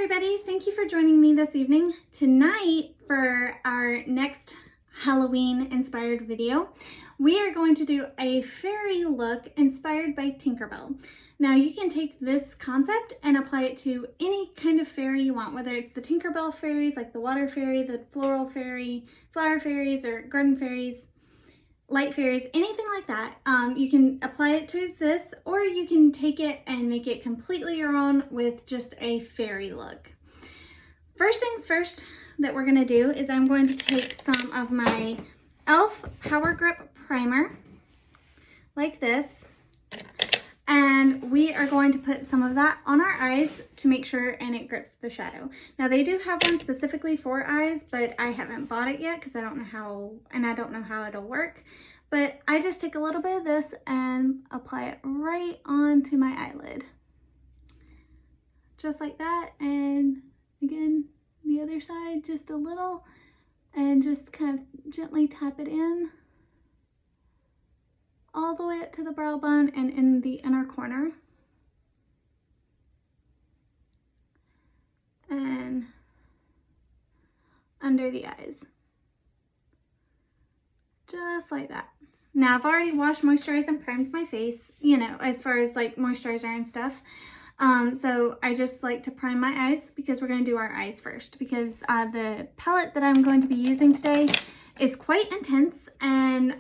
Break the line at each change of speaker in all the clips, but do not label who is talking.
everybody, thank you for joining me this evening. Tonight, for our next Halloween inspired video, we are going to do a fairy look inspired by Tinkerbell. Now you can take this concept and apply it to any kind of fairy you want, whether it's the Tinkerbell fairies like the water fairy, the floral fairy, flower fairies, or garden fairies, light fairies, anything like that. You can apply it to this, or you can take it and make it completely your own with just a fairy look. First things first that we're gonna do is I'm going to take some of my e.l.f. Power Grip Primer, like this, and we are going to put some of that on our eyes to make sure and it grips the shadow. Now they do have one specifically for eyes, but I haven't bought it yet because I don't know how it'll work. But I just take a little bit of this and apply it right onto my eyelid. Just like that, and again, the other side just a little, and just kind of gently tap it in all the way up to the brow bone and in the inner corner. And under the eyes. Just like that. Now I've already washed, moisturized, and primed my face, you know, as far as like moisturizer and stuff. So I just like to prime my eyes because we're going to do our eyes first, because the palette that I'm going to be using today is quite intense and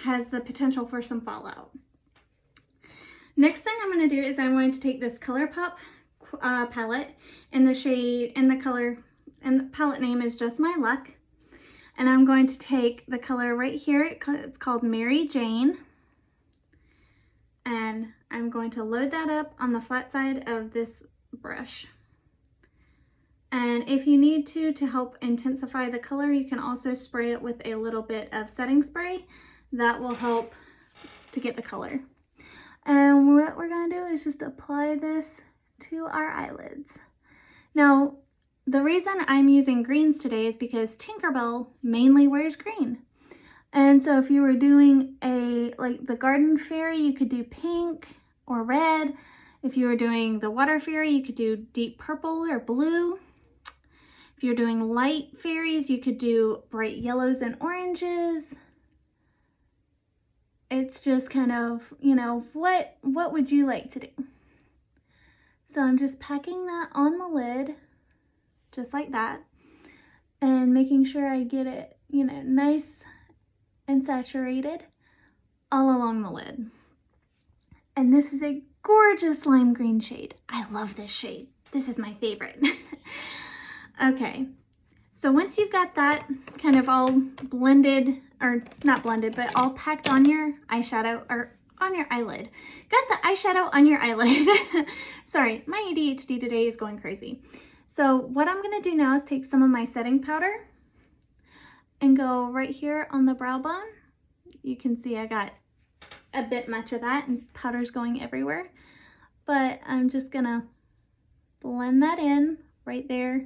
has the potential for some fallout. Next thing I'm going to do is I'm going to take this ColourPop palette in the shade, and the palette name is Just My Luck. And I'm going to take the color right here, it's called Mary Jane. And I'm going to load that up on the flat side of this brush. And if you need to help intensify the color, you can also spray it with a little bit of setting spray. That will help to get the color. And what we're going to do is just apply this to our eyelids. Now, the reason I'm using greens today is because Tinkerbell mainly wears green. And so if you were doing like the garden fairy, you could do pink or red. If you were doing the water fairy, you could do deep purple or blue. If you're doing light fairies, you could do bright yellows and oranges. It's just kind of, you know, what would you like to do? So I'm just packing that on the lid, just like that, and making sure I get it, you know, nice and saturated all along the lid. And this is a gorgeous lime green shade. I love this shade. This is my favorite. Okay, so once you've got that kind of all blended, or not blended, but all packed on your eyeshadow, or on your eyelid. Got the eyeshadow on your eyelid. Sorry, my ADHD today is going crazy. So what I'm going to do now is take some of my setting powder and go right here on the brow bone. You can see I got a bit much of that and powder's going everywhere. But I'm just going to blend that in right there,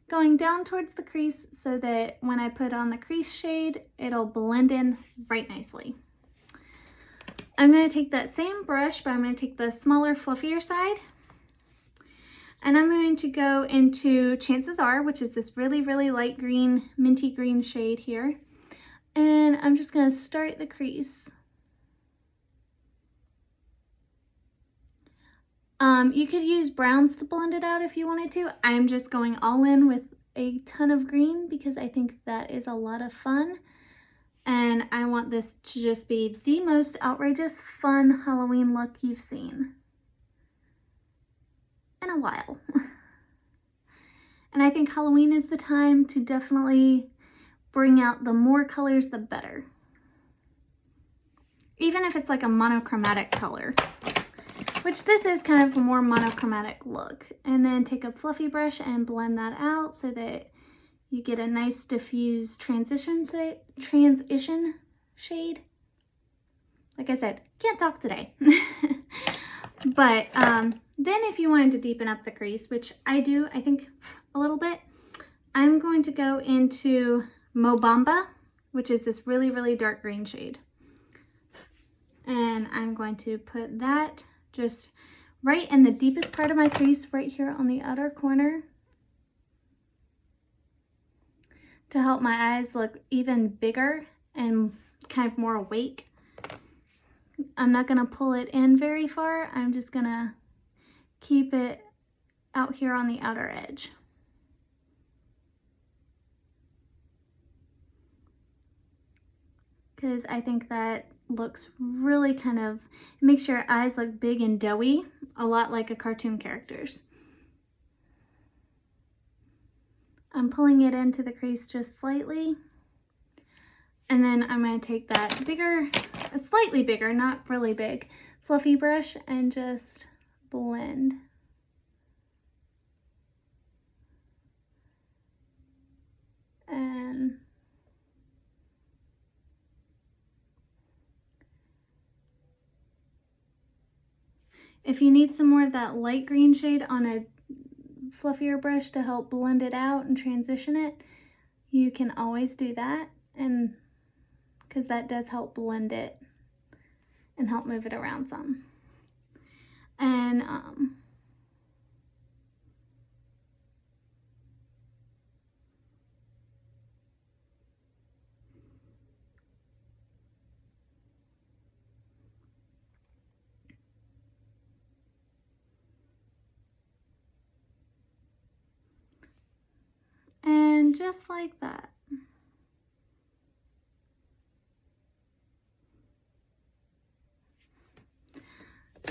going down towards the crease so that when I put on the crease shade, it'll blend in right nicely. I'm going to take that same brush, but I'm going to take the smaller, fluffier side. And I'm going to go into Chances Are, which is this really, really light green, minty green shade here. And I'm just going to start the crease. You could use browns to blend it out if you wanted to. I'm just going all in with a ton of green because I think that is a lot of fun. And I want this to just be the most outrageous, fun Halloween look you've seen in a while. And I think Halloween is the time to definitely bring out the more colors, the better. Even if it's like a monochromatic color, which this is kind of a more monochromatic look. And then take a fluffy brush and blend that out so that you get a nice diffuse transition shade. Like I said, can't talk today. But then if you wanted to deepen up the crease, which I do, I think a little bit, I'm going to go into Mo Bamba, which is this really, really dark green shade. And I'm going to put that just right in the deepest part of my crease, right here on the outer corner, to help my eyes look even bigger and kind of more awake. I'm not gonna pull it in very far. I'm just gonna keep it out here on the outer edge. Because I think that looks really kind of, it makes your eyes look big and doughy, a lot like a cartoon character's. I'm pulling it into the crease just slightly. And then I'm going to take that bigger, a slightly bigger, not really big, fluffy brush and just blend. And if you need some more of that light green shade on a fluffier brush to help blend it out and transition it, you can always do that, and because that does help blend it and help move it around some. And just like that.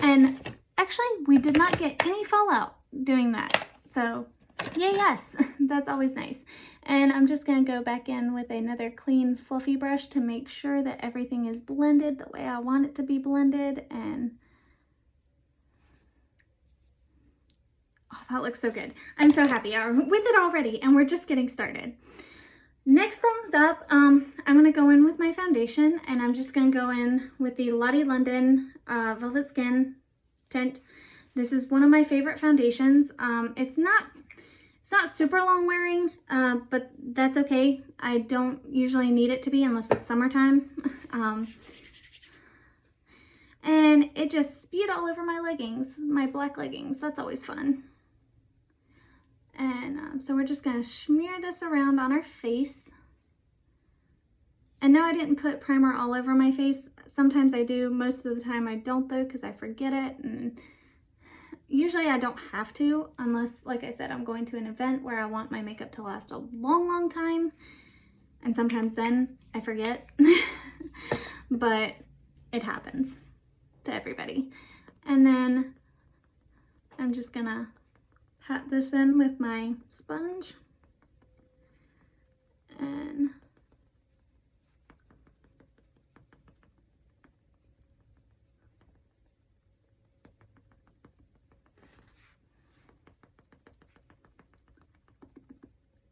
And actually, we did not get any fallout doing that. So, yay, yes, that's always nice. And I'm just going to go back in with another clean, fluffy brush to make sure that everything is blended the way I want it to be blended. And oh, that looks so good. I'm so happy with it already, and we're just getting started. Next things up, I'm going to go in with my foundation, and I'm just going to go in with the Lottie London Velvet Skin tint. This is one of my favorite foundations. It's not super long wearing, but that's okay. I don't usually need it to be unless it's summertime. And it just spewed all over my leggings, my black leggings. That's always fun. And so we're just going to smear this around on our face. And no, I didn't put primer all over my face. Sometimes I do. Most of the time I don't, though, because I forget it. And usually I don't have to, unless, like I said, I'm going to an event where I want my makeup to last a long, long time. And sometimes then I forget. But it happens to everybody. And then I'm just going to pat this in with my sponge, and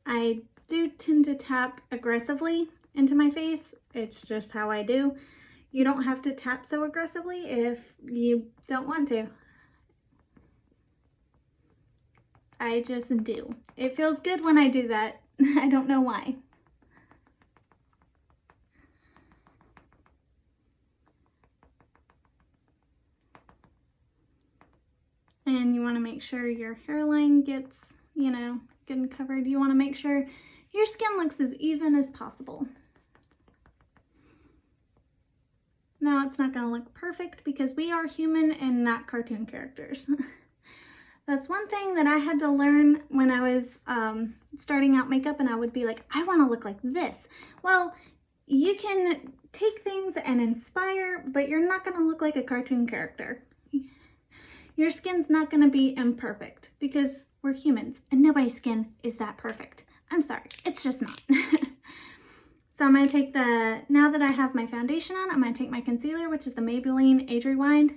I do tend to tap aggressively into my face. It's just how I do. You don't have to tap so aggressively if you don't want to. I just do. It feels good when I do that. I don't know why. And you want to make sure your hairline gets, getting covered. You want to make sure your skin looks as even as possible. Now, it's not going to look perfect because we are human and not cartoon characters. That's one thing that I had to learn when I was starting out makeup, and I would be like, I want to look like this. Well, you can take things and inspire, but you're not going to look like a cartoon character. Your skin's not going to be imperfect because we're humans and nobody's skin is that perfect. I'm sorry, it's just not. So I'm going to take now that I have my foundation on, I'm going to take my concealer, which is the Maybelline Age Rewind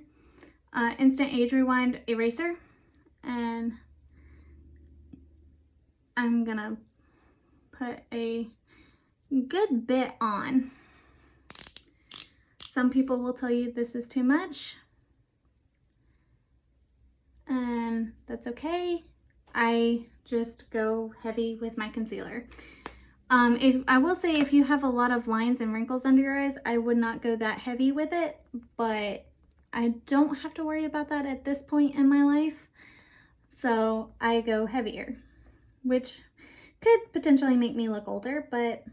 Instant Age Rewind Eraser. And I'm gonna put a good bit on. Some people will tell you this is too much, and that's okay. I just go heavy with my concealer. I will say if you have a lot of lines and wrinkles under your eyes, I would not go that heavy with it, but I don't have to worry about that at this point in my life. So I go heavier, which could potentially make me look older, but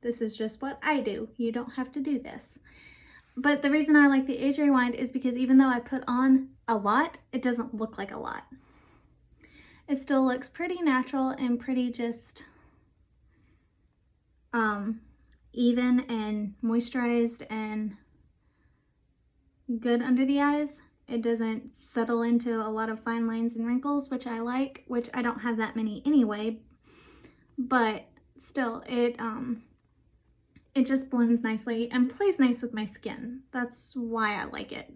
this is just what I do. You don't have to do this. But the reason I like the Age Rewind is because even though I put on a lot, it doesn't look like a lot. It still looks pretty natural and pretty just even and moisturized and good under the eyes. It doesn't settle into a lot of fine lines and wrinkles, which I like, which I don't have that many anyway, but still it just blends nicely and plays nice with my skin. That's why I like it,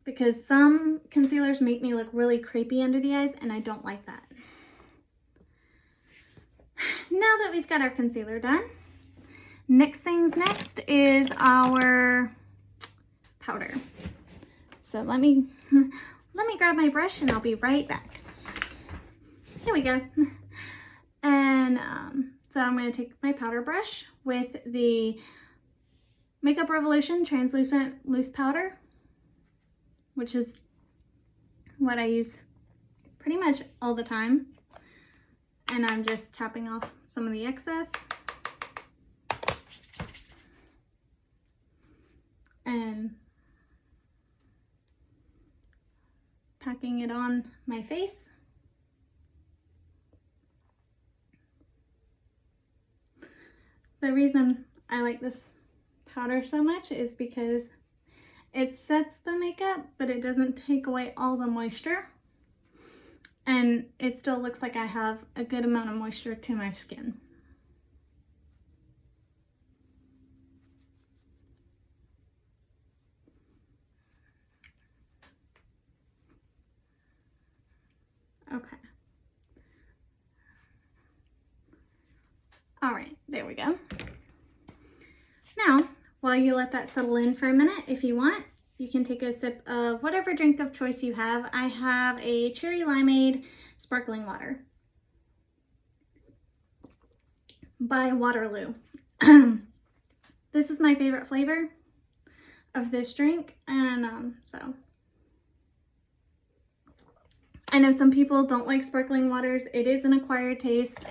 because some concealers make me look really crepey under the eyes and I don't like that. Now that we've got our concealer done, next is our powder. So let me grab my brush and I'll be right back. Here we go. And so I'm going to take my powder brush with the Makeup Revolution Translucent Loose Powder, which is what I use pretty much all the time. And I'm just tapping off some of the excess. And packing it on my face. The reason I like this powder so much is because it sets the makeup, but it doesn't take away all the moisture. And it still looks like I have a good amount of moisture to my skin. Okay. All right, there we go. Now, while you let that settle in for a minute, if you want, you can take a sip of whatever drink of choice you have. I have a cherry limeade sparkling water by Waterloo. This is my favorite flavor of this drink, and so I know some people don't like sparkling waters. It is an acquired taste.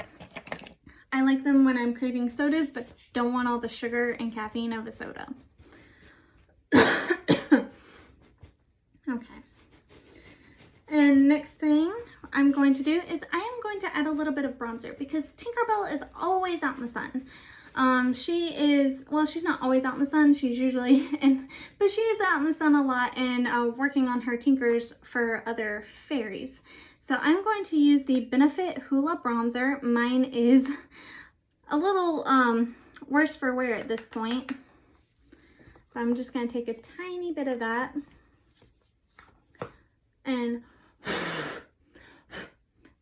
I like them when I'm craving sodas, but don't want all the sugar and caffeine of a soda. Okay. And next thing I'm going to do is I am going to add a little bit of bronzer, because Tinkerbell is always out in the sun. She's not always out in the sun. She's usually but she is out in the sun a lot and working on her tinkers for other fairies. So I'm going to use the Benefit Hoola Bronzer. Mine is a little worse for wear at this point. But I'm just going to take a tiny bit of that and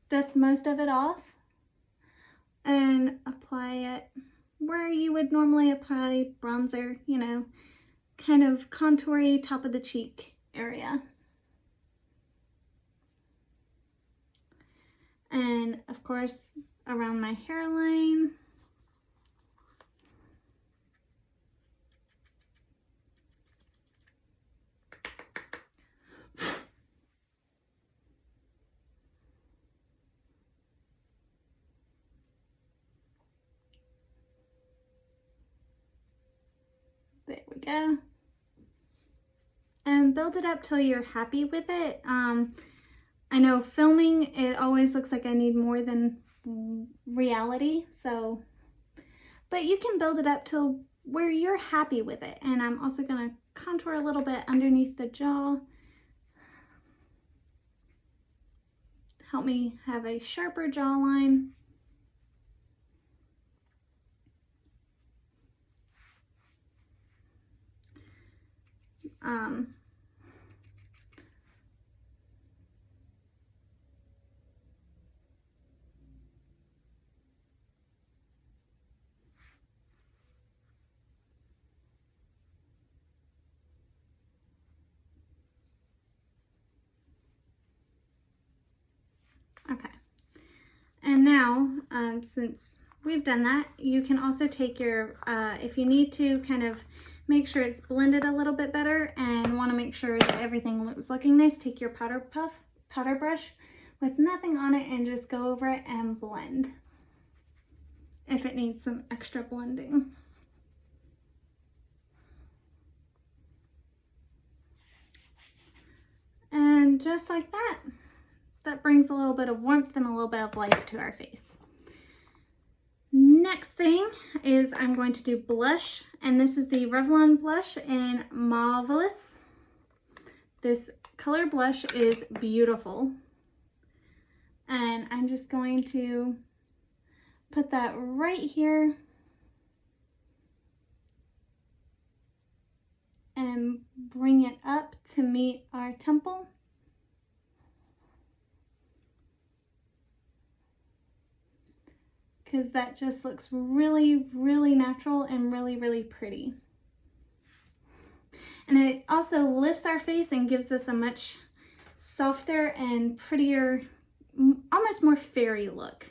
dust most of it off and apply it where you would normally apply bronzer, you know, kind of contoury top of the cheek area. And of course, around my hairline. There we go. And build it up till you're happy with it. I know filming, it always looks like I need more than reality, so, but you can build it up till where you're happy with it. And I'm also gonna contour a little bit underneath the jaw. Help me have a sharper jawline. Okay, and now since we've done that, you can also take your, if you need to kind of make sure it's blended a little bit better and want to make sure that everything is looking nice, take your powder brush with nothing on it and just go over it and blend if it needs some extra blending. And just like that, that brings a little bit of warmth and a little bit of life to our face. Next thing is I'm going to do blush, and this is the Revlon blush in Marvelous. This color blush is beautiful. And I'm just going to put that right here and bring it up to meet our temple. Because that just looks really, really natural and really, really pretty. And it also lifts our face and gives us a much softer and prettier, almost more fairy look.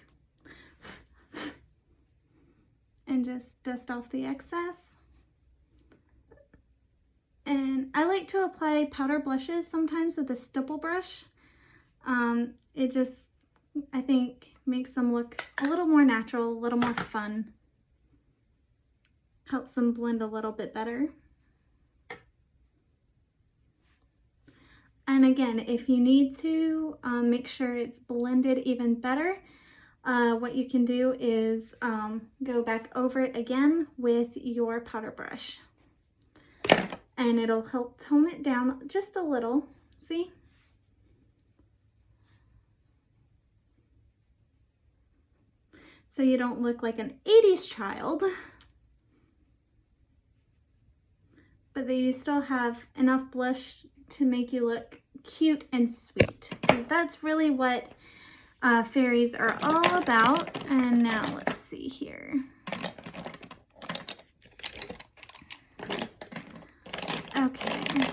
And just dust off the excess. And I like to apply powder blushes sometimes with a stipple brush. It just, I think, makes them look a little more natural, a little more fun. Helps them blend a little bit better. And again, if you need to make sure it's blended even better, what you can do is go back over it again with your powder brush. And it'll help tone it down just a little. See? So you don't look like an 80s child, but that you still have enough blush to make you look cute and sweet, because that's really what fairies are all about. And now let's see here. Okay.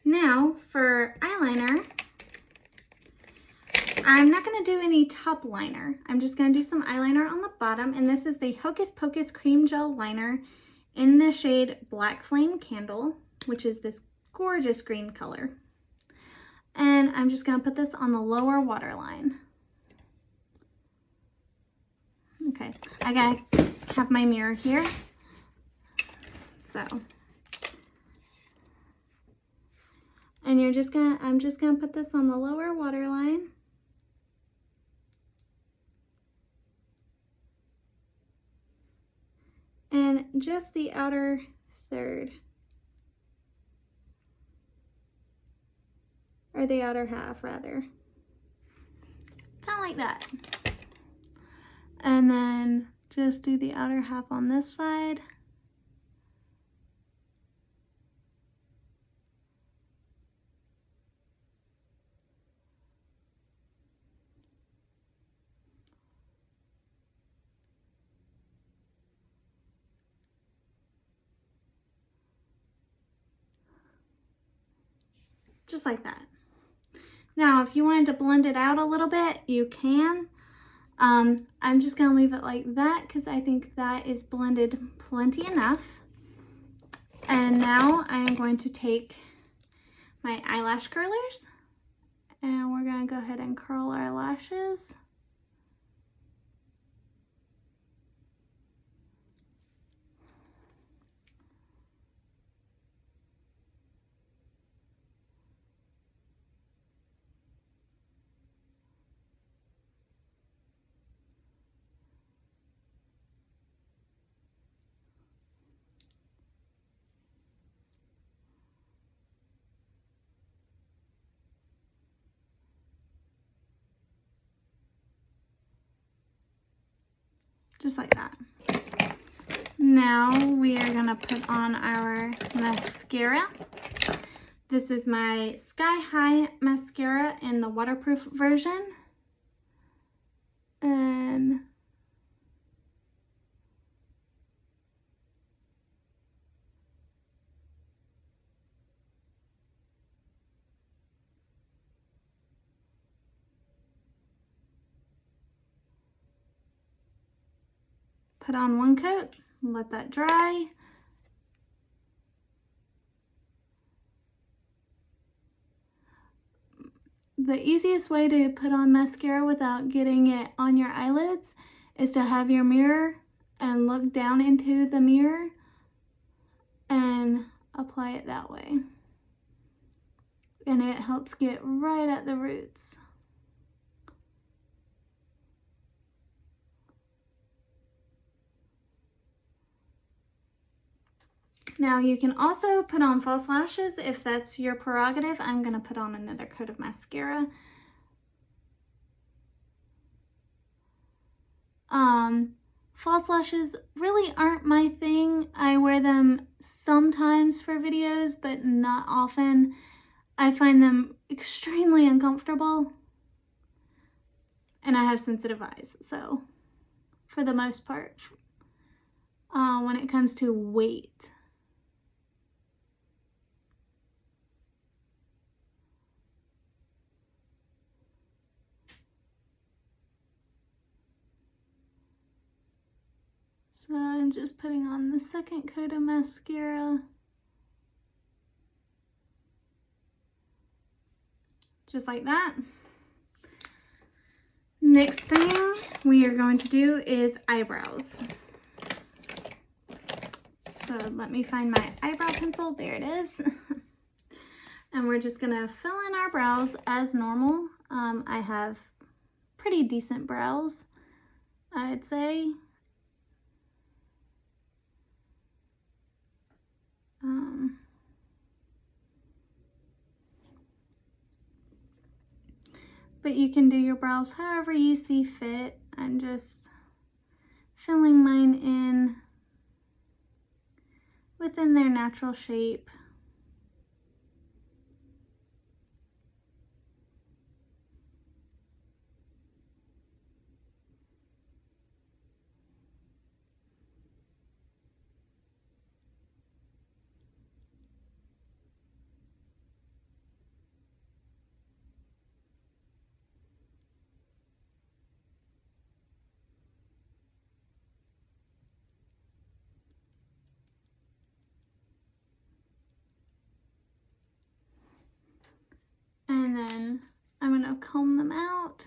Now for eyeliner, I'm not going to do any top liner. I'm just going to do some eyeliner on the bottom, and this is the Hocus Pocus Cream Gel Liner in the shade Black Flame Candle, which is this gorgeous green color. And I'm just going to put this on the lower waterline. Okay, I gotta have my mirror here. So, and I'm just gonna put this on the lower waterline. And just the outer third. Or the outer half, rather. Kind of like that. And then just do the outer half on this side. Just like that. Now, if you wanted to blend it out a little bit, you can. I'm just going to leave it like that because I think that is blended plenty enough. And now I'm going to take my eyelash curlers and we're going to go ahead and curl our lashes. Just like that. Now we are gonna put on our mascara. This is my Sky High mascara in the waterproof version. And put on one coat, let that dry, the easiest way to put on mascara without getting it on your eyelids is to have your mirror and look down into the mirror and apply it that way. And it helps get right at the roots. Now you can also put on false lashes if that's your prerogative. I'm gonna put on another coat of mascara. False lashes really aren't my thing. I wear them sometimes for videos, but not often. I find them extremely uncomfortable, and I have sensitive eyes, so for the most part, when it comes to weight, so I'm just putting on the second coat of mascara. Just like that. Next thing we are going to do is eyebrows. So let me find my eyebrow pencil. There it is. And we're just gonna fill in our brows as normal. I have pretty decent brows, I'd say. But you can do your brows however you see fit. I'm just filling mine in within their natural shape. And then I'm gonna comb them out.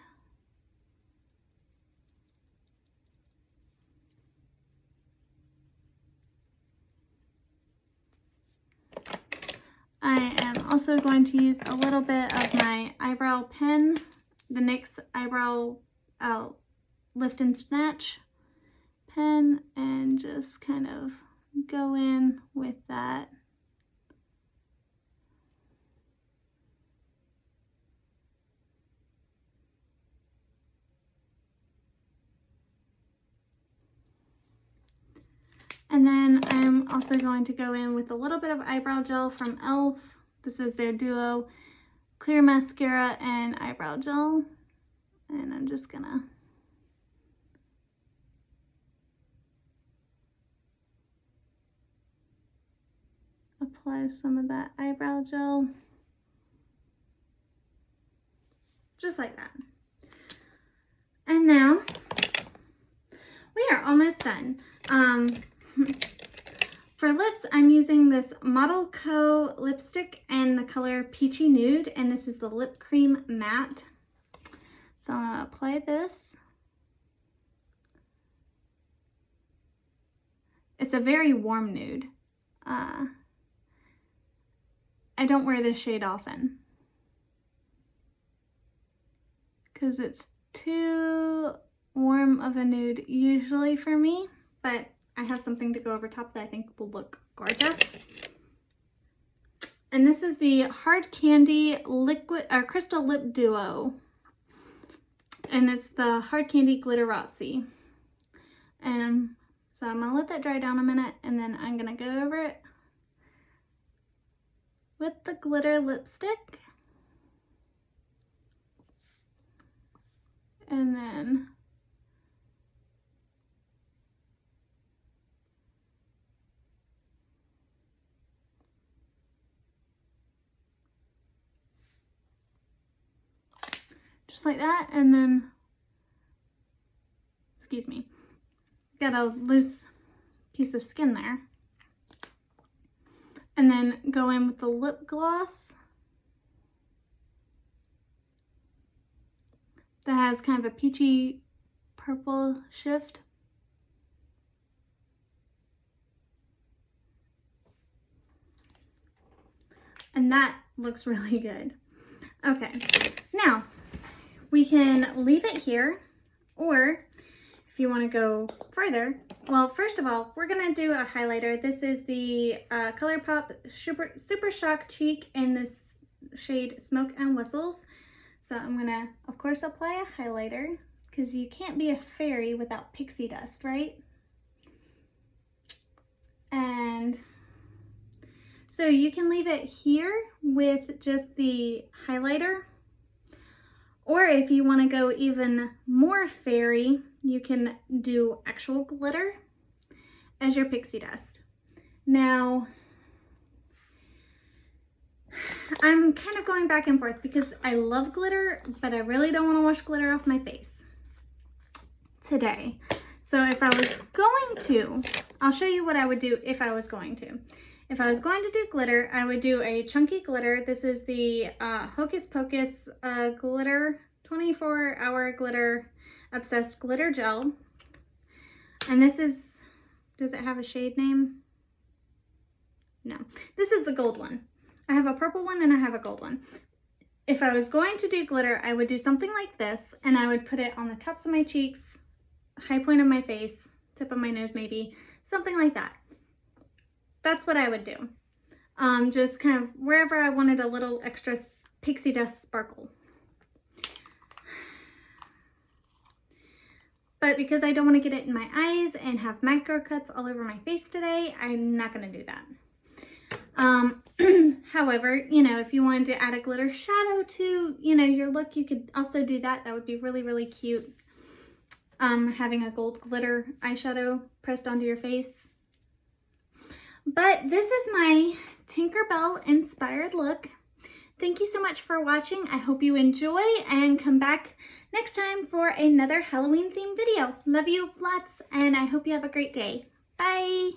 I am also going to use a little bit of my eyebrow pen, the NYX eyebrow lift and snatch pen, and just kind of go in with that. And then I'm also going to go in with a little bit of eyebrow gel from e.l.f. This is their Duo Clear Mascara and Eyebrow Gel. And I'm just gonna apply some of that eyebrow gel. Just like that. And now we are almost done. For lips, I'm using this Model Co lipstick in the color Peachy Nude, and this is the Lip Cream Matte. So I'm gonna apply this. It's a very warm nude. I don't wear this shade often because it's too warm of a nude usually for me, but I have something to go over top that I think will look gorgeous. And this is the Hard Candy Liquid Crystal Lip Duo. And it's the Hard Candy Glitterazzi. And so I'm gonna let that dry down a minute, and then I'm gonna go over it with the glitter lipstick. And then just like that, and then, excuse me, got a loose piece of skin there. And then go in with the lip gloss. that has kind of a peachy purple shift. And that looks really good. Okay, now we can leave it here, or if you want to go further, well, first of all, we're going to do a highlighter. This is the ColourPop Super Shock Cheek in this shade Smoke and Whistles. So I'm going to, of course, apply a highlighter because you can't be a fairy without pixie dust, right? And so you can leave it here with just the highlighter, or if you want to go even more fairy, you can do actual glitter as your pixie dust. Now, I'm kind of going back and forth because I love glitter, but I really don't want to wash glitter off my face today. So if I was going to, I'll show you what I would do if I was going to. If I was going to do glitter, I would do a chunky glitter. This is the Hocus Pocus glitter, 24-hour glitter, obsessed glitter gel. And this is, does it have a shade name? No, this is the gold one. I have a purple one and I have a gold one. If I was going to do glitter, I would do something like this, and I would put it on the tops of my cheeks, high point of my face, tip of my nose maybe, something like that. That's what I would do. Just kind of wherever I wanted a little extra pixie dust sparkle. But because I don't want to get it in my eyes and have micro cuts all over my face today, I'm not going to do that. However, you know, if you wanted to add a glitter shadow to, you know, your look, you could also do that. That would be really, really cute. Having a gold glitter eyeshadow pressed onto your face. But this is my Tinkerbell inspired look. Thank you so much for watching. I hope you enjoy and come back next time for another Halloween themed video. Love you lots, and I hope you have a great day. Bye.